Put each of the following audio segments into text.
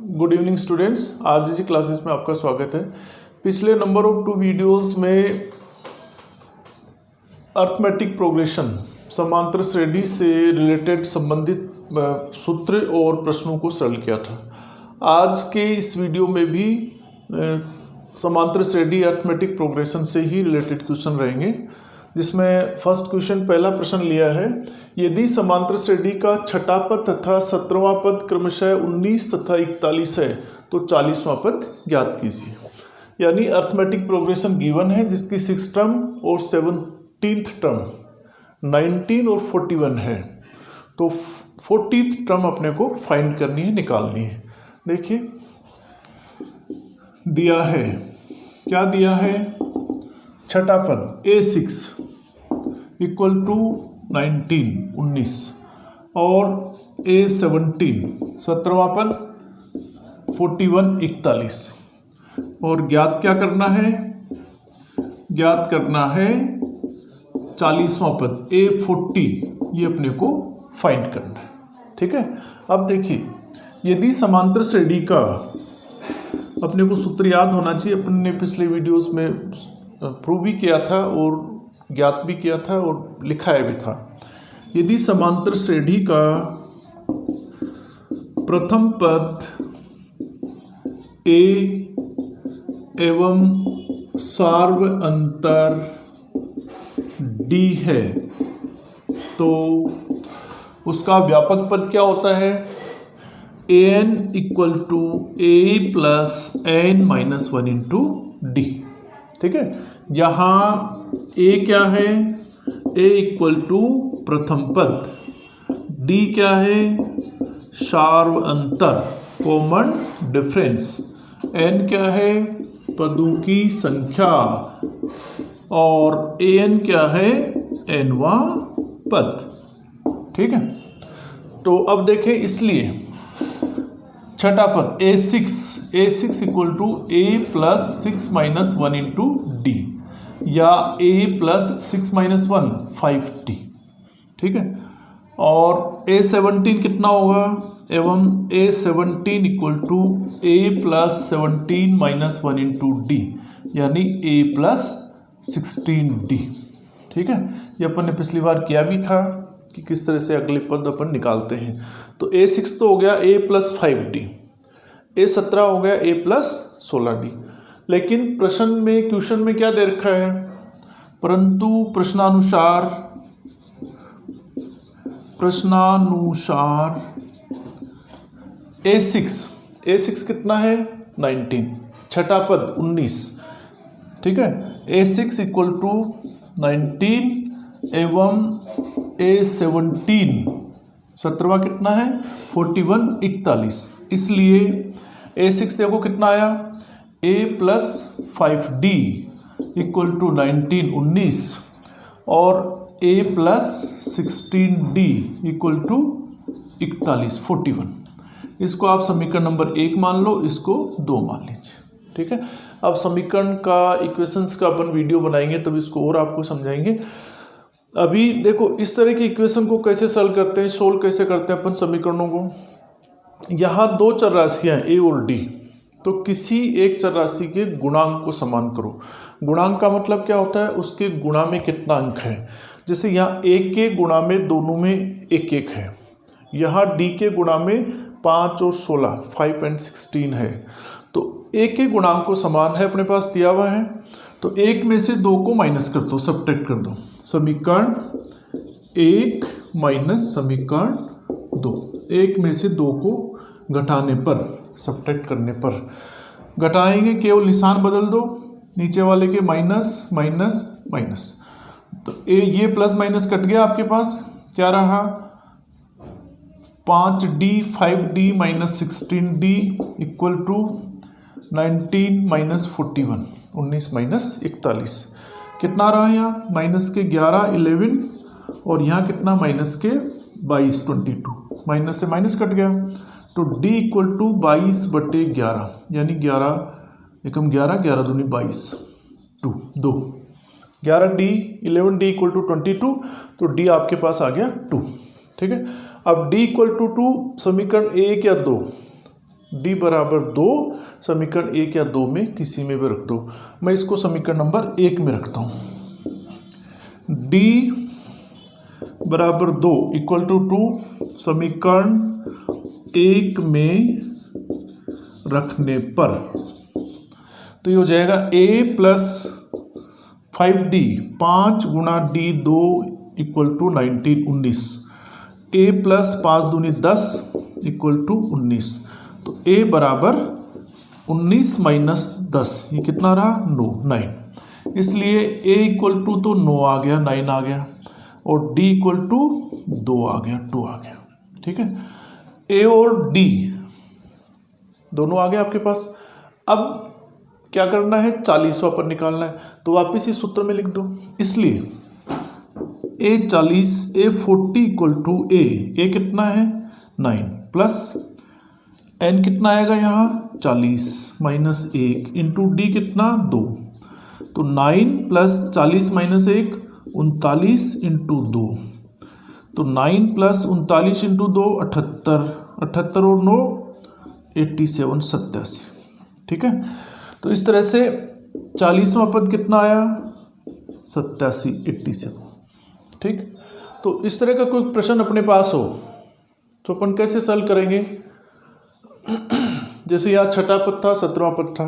Good evening students, RGC classes में आपका स्वागत है। पिछले नंबर ऑफ 2 वीडियोस में अर्थमेटिक प्रोग्रेशन समांतर श्रेणी से रिलेटेड संबंधित सूत्र और प्रश्नों को सरल किया था। आज के इस वीडियो में भी समांतर श्रेणी अर्थमेटिक प्रोग्रेशन से ही रिलेटेड क्वेश्चन रहेंगे, जिसमें फर्स्ट क्वेश्चन पहला प्रश्न लिया है, यदि समांतर श्रेणी का छठा पद तथा 17वां पद क्रमशः 19 तथा 41 है तो 40वां पद ज्ञात कीजिए। यानी अर्थमेटिक प्रोग्रेशन गिवन है जिसकी 6th टर्म और 17th टर्म 19 और 41 है, तो 40th टर्म अपने को फाइंड करनी है, निकालनी है। देखिए दिया है, क्या दिया है, छठा पद A6 इक्वल टू 19 और A17 17वां पद 41 41 और ज्ञात क्या करना है, ज्ञात करना है 40वां पद A40, ये अपने को फाइंड करना है। ठीक है, अब देखिए यदि समांतर श्रेणी का, अपने को सूत्र याद होना चाहिए, अपन ने पिछले वीडियोस में प्रूव भी किया था और ज्ञात भी किया था और लिखाया भी था। यदि समांतर श्रेणी का प्रथम पद A एवं सार्व अंतर D है तो उसका व्यापक पद क्या होता है, an equal to a plus n minus 1 into d. ठीक है, यहाँ a क्या है, a इक्वल टू प्रथम पद, d क्या है, सार्व अंतर कॉमन डिफरेंस, n क्या है, पदों की संख्या, और an क्या है, nवां पद। ठीक है, तो अब देखें, इसलिए छठा पद A6 equal to a plus 6 minus 1 into d, या a प्लस 6 माइनस 1 5d। ठीक है, और A17 कितना होगा, एवं A17 equal to a plus 17 minus 1 into d, यानी a प्लस 16d। ठीक है, ये अपन ने पिछली बार किया भी था कि किस तरह से अगले पद अपन निकालते हैं। तो A6 तो हो गया a प्लस 5d, A17 हो गया a प्लस 16d। लेकिन प्रश्न में, क्वेश्चन में क्या दे रखा है, परंतु प्रश्नानुसार A6 कितना है, 19, छठा पद 19। ठीक है, A6 इक्वल टू 19 एवं A17 17वां कितना है, 41 41, इसलिए A6 देखो कितना आया, a plus 5d equal to 19 19 और a plus 16d equal to 41 41। इसको आप समीकरण नंबर 1 मान लो, इसको 2 मान लीजिए। ठीक है, अब समीकरण का, इक्वेशंस का अपन वीडियो बनाएंगे तब इसको और आपको समझाएंगे। अभी देखो इस तरह की इक्वेशन को कैसे सॉल्व करते हैं, सोल्व कैसे करते हैं अपन समीकरणों को। यहाँ 2 चर राशियाँ हैं a और d, तो किसी एक चर राशि के गुणांक को समान करो। गुणांक का मतलब क्या होता है, उसके गुणा में कितना अंक है। जैसे यहाँ a के गुणा में दोनों में 1 1 है, यहाँ d के गुणा में 5 और 16 5 and 16 है, तो a के गुणांक को समान है, अपने पास दिया हुआ है। तो 1 में से 2 को माइनस कर दो, सब्ट्रैक्ट कर दो, समीकरण 1 माइनस समीकरण 2, 1 में से 2 को घटाने पर, सब्ट्रैक्ट करने पर, घटाएंगे केवल निशान बदल दो, नीचे वाले के माइनस माइनस माइनस, तो ये प्लस माइनस कट गया, आपके पास क्या रहा, 5d 5d minus 16d equal to 19 minus 41 19 minus 41, कितना रहा यहाँ, माइनस के 11 11 और यहाँ कितना, माइनस के 22 22, माइनस से माइनस कट गया, तो d इक्वल टू 22/11, यानी 11 एकम 11 11 दूनी 22 2 11d 11d इक्वल टू 22, तो d आपके पास आ गया 2। ठीक है, अब d इक्वल टू 2 समीकरण 1 या 2, डी बराबर 2 समीकरण 1 या 2 में किसी में भी रख दो। मैं इसको समीकरण नंबर 1 में रखता हूँ। डी बराबर 2 इक्वल टू 2 समीकरण 1 में रखने पर तो ये हो जाएगा a प्लस 5d 5 गुणा d 2 equal to 19 19। a plus 5 दूनी 10 इक्वल टू 19। तो a बराबर 19 माइनस 10 ये कितना रहा 9 9। इसलिए a इक्वल टू तो 9 आ गया 9 आ गया और d इक्वल टू 2 आ गया 2 आ गया। ठीक है, a और d दोनों आ गए आपके पास। अब क्या करना है 40वां पद निकालना है, तो वापिस इस सूत्र में लिख दो। इसलिए a 40 a 40 equal to a कितना है 9 प्लस n कितना आएगा यहाँ 40 माइनस 1 इंटू डी कितना 2। तो 9 प्लस 40 माइनस 1 39 इंटू 2। तो 9 प्लस 39 इंटू 2 78 78 और 9 87 87। ठीक है, तो इस तरह से 40वां पद कितना आया 87 87। ठीक, तो इस तरह का कोई प्रश्न अपने पास हो तो अपन कैसे सॉल्व करेंगे। जैसे यहाँ छठा पद था 17वां पद था,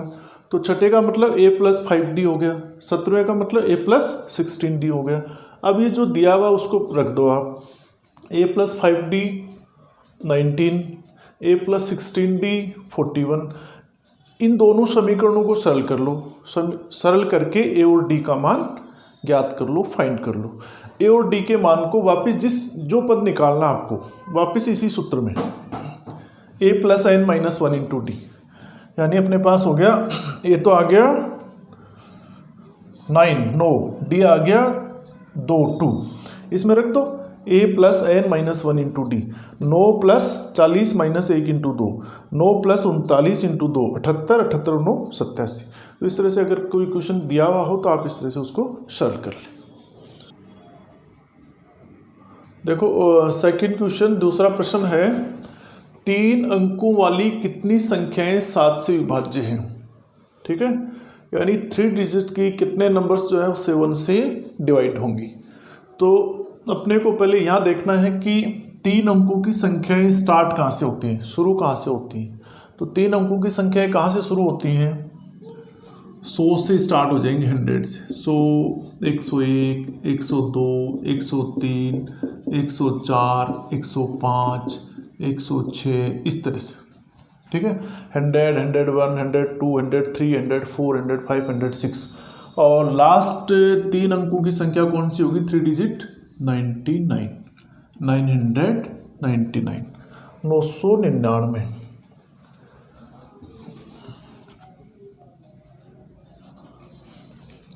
तो छठे का मतलब a प्लस 5d हो गया, 17वें का मतलब a प्लस 16d हो गया। अब ये जो दिया हुआ उसको रख दो आप, a plus 5d 19, a plus 16d 41। इन दोनों समीकरणों को सरल कर लो, सरल करके a और d का मान ज्ञात कर लो, फाइंड कर लो। a और d के मान को वापस जो पद निकालना आपको वापस इसी सूत्र में a plus n minus 1 into d, यानी अपने पास हो गया a तो आ गया 9 d आ गया 2 2, इसमें रख दो a plus n minus 1 into D. 9 plus 40 minus 1 into 2, 9 plus 39 into 2 78 78 और 9 87। तो इस तरह से अगर कोई क्वेश्चन दिया हुआ हो तो आप इस तरह से उसको सॉल्व कर लें। देखो सेकंड क्वेश्चन, दूसरा प्रश्न है 3 अंकों वाली कितनी संख्याएं 7 से विभाज्य हैं। ठीक है, यानी 3 डिजिट की कितने नंबर्स जो है 7 से डिवाइड होंगी। तो अपने को पहले यहाँ देखना है कि 3 अंकों की संख्याएं स्टार्ट कहाँ से होती हैं, शुरू कहाँ से होती हैं। तो 3 अंकों की संख्याएं कहाँ से शुरू होती हैं 100 से स्टार्ट हो जाएंगे, 100 से। 100 101 102 103 104 105 106 इस तरह से। ठीक है, 100 101 102 103 104 105 106 और लास्ट 3 अंकों की संख्या कौन सी होगी 3 डिजिट 99 999 999।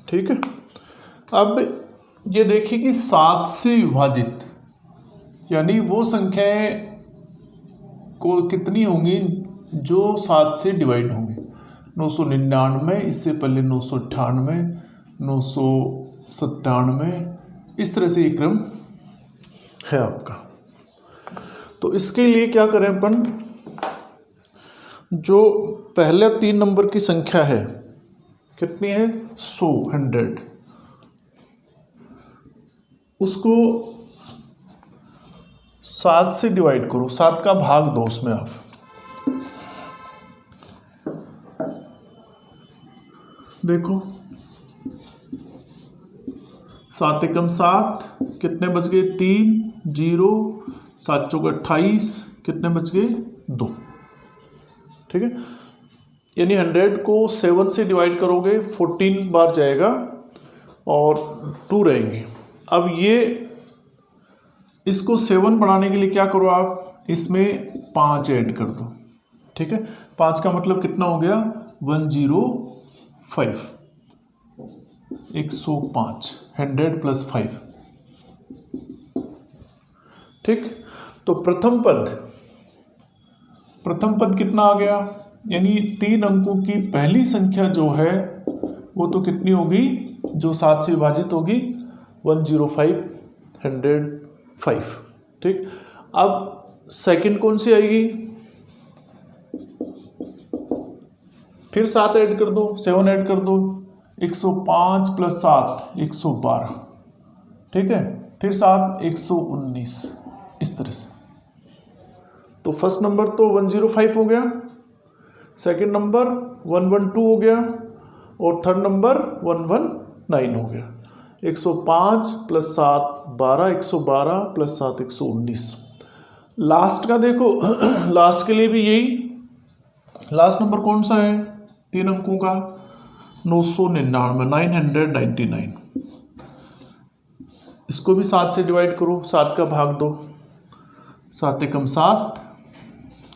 ठीक है, अब ये देखिए कि 7 से विभाजित यानी वो संख्याएं को कितनी होंगी जो 7 से डिवाइड होंगी। 999, इससे पहले 998 997, इस तरह से ये क्रम है आपका। तो इसके लिए क्या करें अपन, जो पहले 3 नंबर की संख्या है कितनी है 100 उसको 7 से डिवाइड करो, 7 का भाग दो उसमें आप। देखो 7 एकम 7 कितने बच गए 3 0 7 चौक 28 कितने बच गए 2। ठीक है, यानी 100 को 7 से डिवाइड करोगे 14 बार जाएगा और 2 रहेंगे। अब ये इसको 7 बढ़ाने के लिए क्या करो आप, इसमें 5 ऐड कर दो। ठीक है, 5 का मतलब कितना हो गया 105 105 100 प्लस 5। ठीक, तो प्रथम पद कितना आ गया, यानी 3 अंकों की पहली संख्या जो है वो तो कितनी होगी जो 7 से विभाजित होगी 105 105। ठीक, अब सेकंड कौन सी आएगी फिर 7 ऐड कर दो, 7 ऐड कर दो, 105 + 7 112, ठीक है। फिर 7 119, इस तरह से। तो फर्स्ट नंबर तो 105 हो गया, सेकंड नंबर 112 हो गया, और थर्ड नंबर 119 हो गया। 105 + 7 12, 112 + 7 119। लास्ट का देखो लास्ट के लिए भी यही, लास्ट नंबर कौन सा है 3 अंकों का, 999, 999। इसको भी 7 से डिवाइड करो, 7 का भाग दो, 7 एकम 7,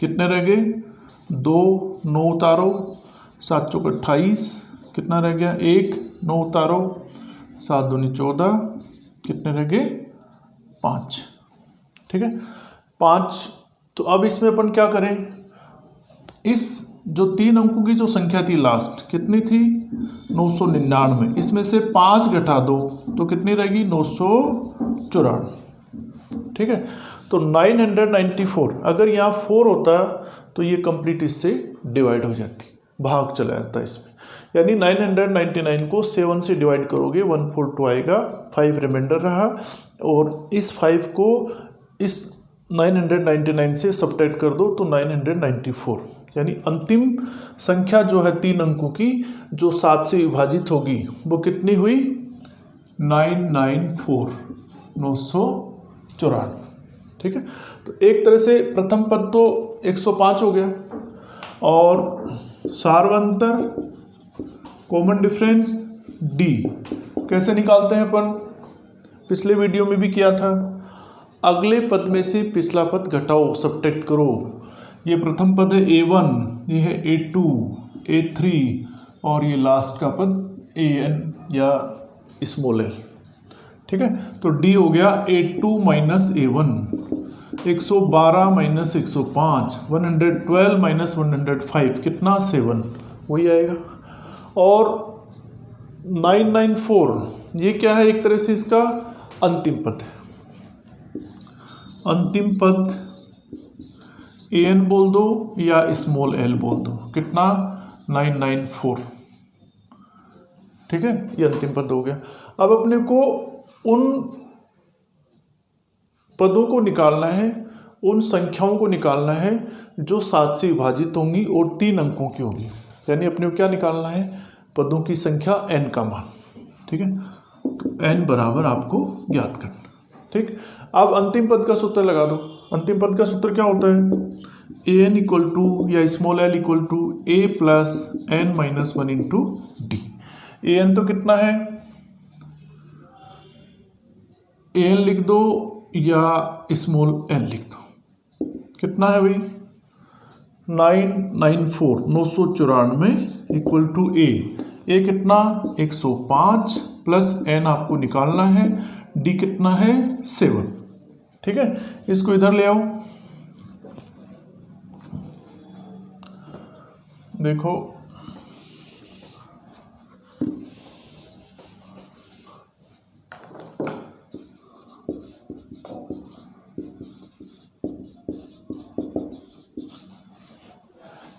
कितने रह गए 2, 9 उतारो, 7 चौक 28, कितना रह गया 1, 9 उतारो, 7 दूनी 14, कितने रह गए 5, ठीक है 5। तो अब इसमें अपन क्या करें, इस जो 3 अंकों की जो संख्या थी लास्ट कितनी थी 999, इसमें से 5 घटा दो तो कितनी रहेगी 994, ठीक है। तो 994, अगर यहाँ 4 होता तो ये कंप्लीट इससे डिवाइड हो जाती, भाग चला जाता इसमें। यानी 999 को 7 से डिवाइड करोगे 142 आएगा, 5 रिमाइंडर रहा, और इस 5 को इस 999 से सब्ट्रैक्ट कर दो तो 994, यानी अंतिम संख्या जो है 3 अंकों की जो 7 से विभाजित होगी वो कितनी हुई 994, 994, ठीक है। तो एक तरह से प्रथम पद तो 105 हो गया, और सार्वंतर कॉमन डिफरेंस D कैसे निकालते हैं अपन, पिछले वीडियो में भी किया था। अगले पद में से पिछला पद घटाओ, सब्ट्रैक्ट करो। ये प्रथम पद है A1, ये है A2, A3, और ये लास्ट का पद AN या स्मॉल l, ठीक है। तो D हो गया A2 - A1, 112 - 105, 112 - 105 कितना 7, वही आएगा। और 994 ये क्या है, एक तरह से इसका अंतिम पद है। अंतिम पद AN बोल दो या स्मॉल l बोल दो, कितना 994, ठीक है, ये अंतिम पद हो गया। अब अपने को उन पदों को निकालना है, उन संख्याओं को निकालना है जो 7 से विभाजित होंगी और 3 अंकों की होगी। यानी अपने को क्या निकालना है, पदों की संख्या n का मान, ठीक है। तो n बराबर आपको ज्ञात करना, ठीक। अब अंतिम पद का सूत्र लगा दो। अंतिम पद का सूत्र क्या होता है, AN = या small l = A + n - 1 × D। AN तो कितना है, AN लिख दो या स्मॉल l लिख दो, कितना है भाई 994, 994 = A कितना 105 प्लस n आपको निकालना है, D कितना है 7, ठीक है। इसको इधर ले आओ, देखो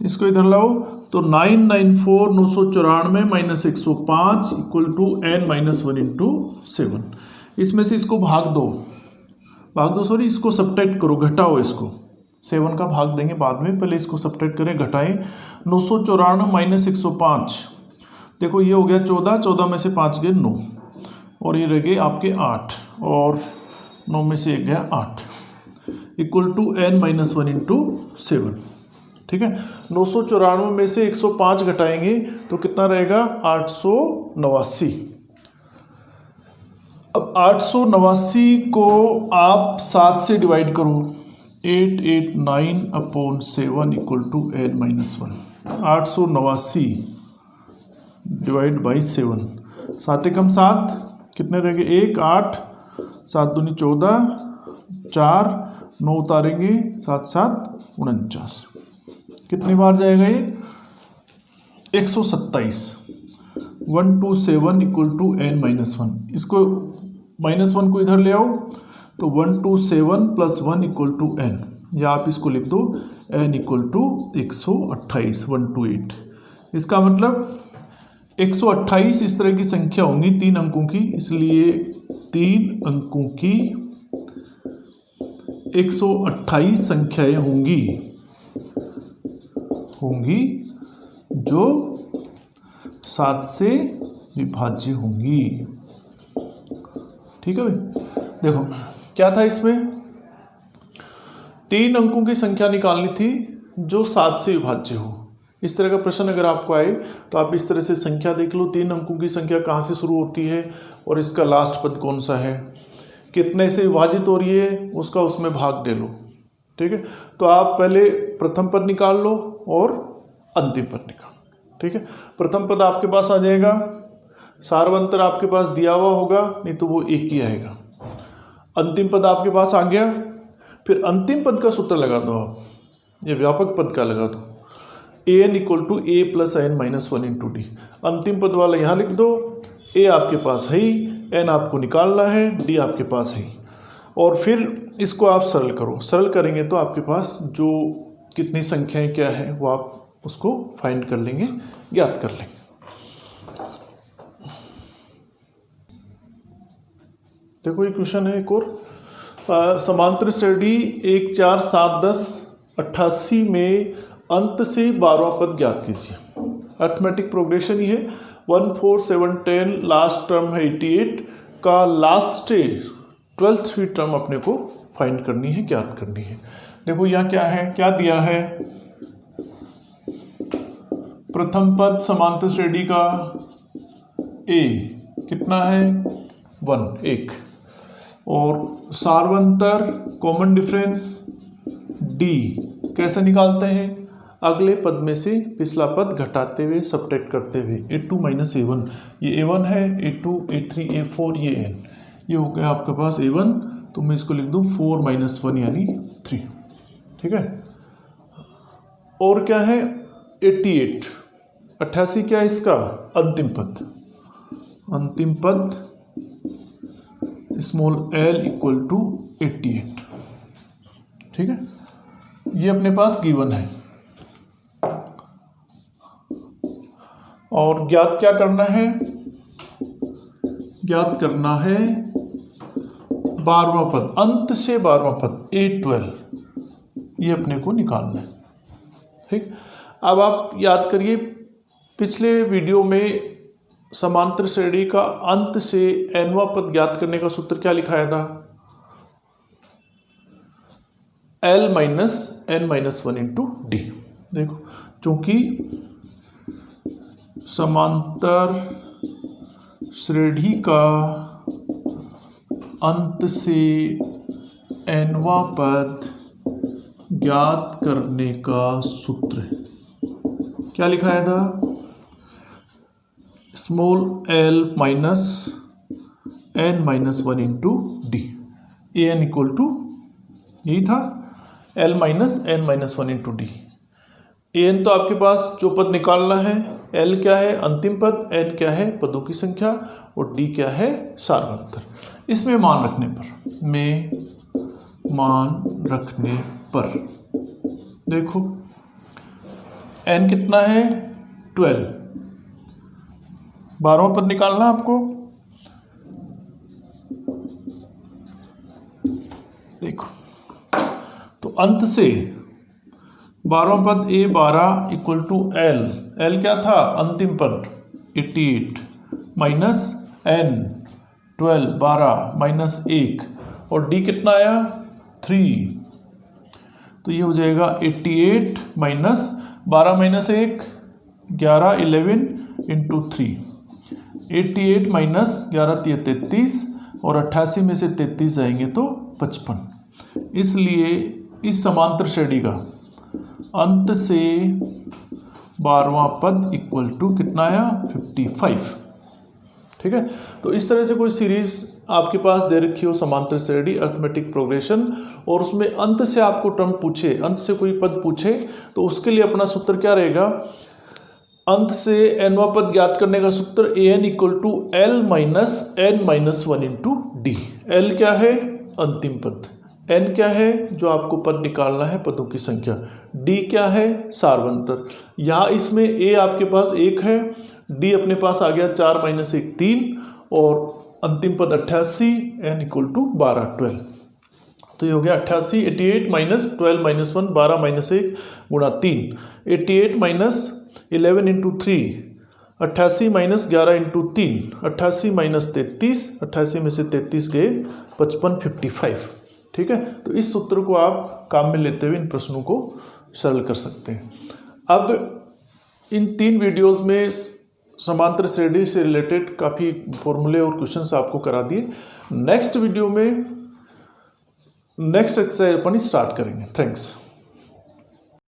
इसको इधर लाओ, तो 994 994 - 105 = n - 1 × 7। इसमें से इसको भाग दो सॉरी, इसको सब्ट्रैक्ट करो, घटाओ इसको, 7 का भाग देंगे बाद में, पहले इसको सब्ट्रैक्ट करें, घटाएं। 994 - 105, देखो ये हो गया 14, 14 में से 5 गए 9, और ये रह गए आपके 8, और 9 में से 1 गया 8, = n - 1 × 7, ठीक है। 994 में से 105 घटाएंगे तो कितना रहेगा 889। अब 889 को आप 7 से डिवाइड करो, 889/7 = n - 1। 889 डिवाइड बाई 7, 7 एकम 7, कितने रह गए 1, 8, 7 दूनी 14, 4, 9 उतारेंगे, 7 7 49, कितनी बार जाएगा ये 127। 127 = n - 1, इसको -1 को इधर ले आओ, तो 127 + 1 = n, या आप इसको लिख दो n = 128, 128, इसका मतलब 128 इस तरह की संख्या होंगी 3 अंकों की, इसलिए 3 अंकों की 128 संख्याएं होंगी जो 7 से विभाज्य होंगी। ठीक है भाई, देखो क्या था इसमें, 3 अंकों की संख्या निकालनी थी जो 7 से विभाज्य हो। इस तरह का प्रश्न अगर आपको आए तो आप इस तरह से संख्या देख लो, 3 अंकों की संख्या कहाँ से शुरू होती है और इसका लास्ट पद कौन सा है, कितने से विभाजित हो रही है, उसका उसमें भाग दे लो। ठीक है, तो आप पहले प्रथम पद निकाल लो और अंतिम पद निकाल। ठीक है, प्रथम पद आपके पास आ जाएगा, सार्वंतर आपके पास दिया हुआ होगा, नहीं तो वो एक ही आएगा। अंतिम पद आपके पास आ गया, फिर अंतिम पद का सूत्र लगा दो आप, ये व्यापक पद का लगा दो, an equal to a plus n minus 1 into d. अंतिम पद वाला यहाँ लिख दो, a आपके पास है ही, n आपको निकालना है, d आपके पास है, और फिर इसको आप सरल करो। सरल करेंगे तो आपके पास जो कितनी संख्याएं क्या है वो आप उसको फाइंड कर लेंगे, ज्ञात कर लेंगे। देखो ये क्वेश्चन है एक और, समांतर श्रेणी 1 4 7 10 88 में अंत से 12वां पद ज्ञात कीजिए। अर्थमेटिक प्रोग्रेशन ही है, 1 4 7 10 लास्ट टर्म है 88 का लास्ट 12th टर्म अपने को फाइंड करनी है, ज्ञात करनी है। देखो यहाँ क्या है, क्या दिया है, प्रथम पद समांतर श्रेणी का a कितना है 1 और सार्वंतर कॉमन डिफरेंस d कैसे निकालते हैं, अगले पद में से पिछला पद घटाते हुए सब्ट्रैक्ट करते हुए, a2 माइनस a1, ये a1 है, a2 a3 a4 ये n, ये हो गया आपके पास a1, तो मैं इसको लिख दूँ 4 माइनस 1 यानी 3। ठीक है, और क्या है 88 क्या है इसका अंतिम पद स्मॉल l इक्वल टू 88। ठीक है, ये अपने पास गिवन है, और ज्ञात क्या करना है, ज्ञात करना है 12वां पद, अंत से 12वां पद a12, ये अपने को निकालना है। ठीक, अब आप याद करिए पिछले वीडियो में समांतर श्रेणी का अंत से nवां पद ज्ञात करने का सूत्र क्या लिखाया था, l minus n minus 1 into D. देखो चूंकि समांतर श्रेणी का अंत से nवां पद ज्ञात करने का सूत्र क्या लिखाया था, small l minus n minus 1 into D, A N equal to यही था l minus n minus 1 into D. A N तो आपके पास जो पद निकालना है, l क्या है अंतिम पद, n क्या है पदों की संख्या, और d क्या है सार्वंतर। इसमें मान रखने पर देखो n कितना है 12, 12वां पद निकालना आपको। देखो तो अंत से 12वां पद a12 इक्वल टू l क्या था अंतिम पद 88 माइनस n 12 12 माइनस 1 और d कितना आया 3, तो ये हो जाएगा 88 माइनस 12 माइनस 1 11 11 इंटू 3, 88 माइनस 11 33 और 88 में से 33 जाएंगे तो 55। इसलिए इस समांतर श्रेणी का अंत से 12वां पद इक्वल टू कितना आया 55। ठीक है, तो इस तरह से कोई सीरीज आपके पास दे रखी हो समांतर श्रेणी अर्थमेटिक प्रोग्रेशन, और उसमें अंत से आपको टर्म पूछे, अंत से कोई पद पूछे, तो उसके लिए अपना सूत्र क्या रहेगा, अंत से nवां पद ज्ञात करने का सूत्र an equal to l minus n minus 1 into d. L क्या है अंतिम पद, n क्या है जो आपको पद निकालना है, पदों की संख्या। d क्या है, सार्वंतर। यहाँ इसमें a आपके पास 1 है, d अपने पास आ गया 4 - 1 3 और अंतिम पद 88, n = 12 12। तो ये हो गया 88, 88 - 12 - 1 12 - 1 गुणा 3, 88 - 11 × 3, 88 - 11 × 3, 88 - 33, 88 में से 33 गए 55 55। ठीक है, तो इस सूत्र को आप काम में लेते हुए इन प्रश्नों को सरल कर सकते हैं। अब इन 3 वीडियोस में समांतर श्रेणी से रिलेटेड काफ़ी फॉर्मूले और क्वेश्चंस आपको करा दिए। नेक्स्ट वीडियो में नेक्स्ट एक्सरसाइज अपन स्टार्ट करेंगे। थैंक्स।